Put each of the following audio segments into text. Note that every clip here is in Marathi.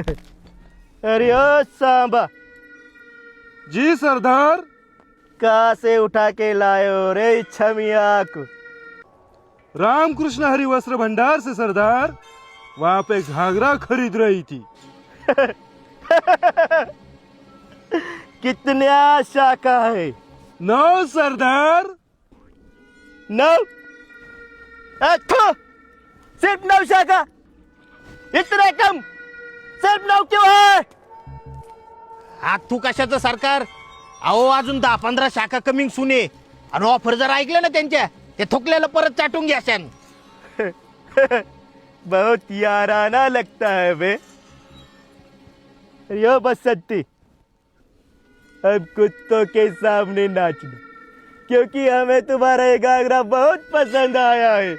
अरे ओ सांबा। जी सरदार। कहाँ से उठा के लाए हो रे छमिया को? रामकृष्ण हरि वस्त्र भंडार से सरदार। वहाँ पे घाघरा खरीद रही थी। कितने शाखा है? 9 सरदार। 9? सिर्फ 9 शाखा? इतने कम? सिर्फ 9 क्यों है? हा तू कशाचं सरकार? अहो अजून 10-15 शाखा कमिंग सुने आणि ऑफर जर ऐकलं ना त्यांच्या ते थुकलेलं परत चाटून घ्याशन. बहुत याराना लगता है बे। यो बसंती, अब कुत्तों के सामने नाचना, क्योंकि हमें तुम्हारा ये घाघरा बहुत पसंद आया है।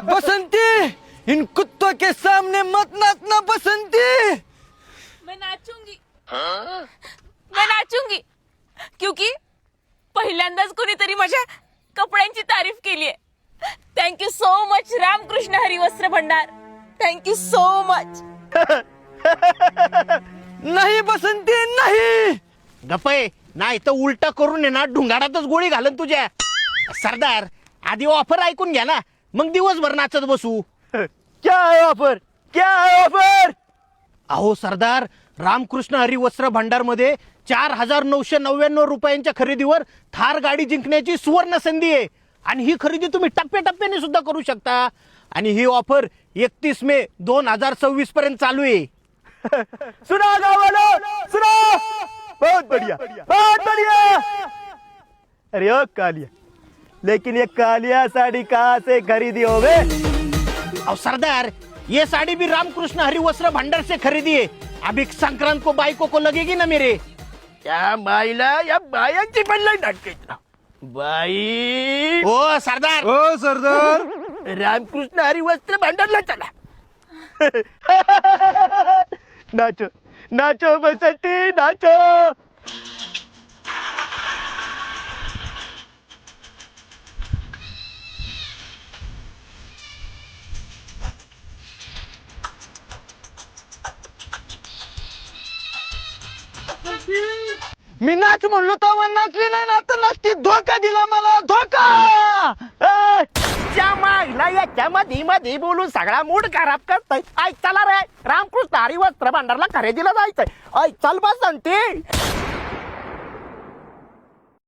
बसंती, इन कुत्तों के सामने मत नाचना बसंती। मैं नाचूंगी। मैं नाचूंगी क्योंकि पहिल्यांदाच कोणीतरी माझ्या कपड्यांची तारीफ केली आहे. Thank you so much Ramakrishna Hari Vastra Bhandar. Thank you so much. नहीं बसंती नहीं. गप्पे नाही तर उलट करून आहे ना ढुंगाडातच गोळी घालन तुझ्या. सरदार आधी ऑफर ऐकून घ्या ना, मग दिवसभर नाचत बसू. क्या है ऑफर? क्या है ऑफर? अहो सरदार, रामकृष्ण हरी वस्त्र भंडार मध्ये 4,999 रुपयांच्या खरेदीवर थार गाडी जिंकण्याची सुवर्ण संधी आहे. आणि ही खरेदी तुम्ही टप्प्याटप्प्याने सुद्धा करू शकता. आणि ही ऑफर 31 मे 2026 पर्यंत चालू आहे. सुना गावालो, सुना. बहुत बढ़िया, बहुत बढ़िया. अरे ओ कालिया, लेकिन ये कालिया साड़ी कहाँ से खरीदी होवे? अब सरदार ये साड़ी भी रामकृष्ण हरि वस्त्र भंडार से खरीदी है. अभी संक्रांत को बाइकों को लगेगी ना मेरे. या बाईला या बायांची पण लई नाटके. बाई ओ सरदार. ओ सरदार। रामकृष्ण हरी वस्त्र भंडारला चला. नाचो नाचो बसंती नाचो. मी नाच म्हणलो तेव्हा नाचली नाही ना, आता नाचती. धोका दिला मला, धोका. याच्या मध्ये मध्ये बोलून सगळा मूड खराब करताय. ऐक चला रे, रामकृष्ण हरी वस्त्र भंडारला खरेदीला जायचंय. ऐक चल बसंती.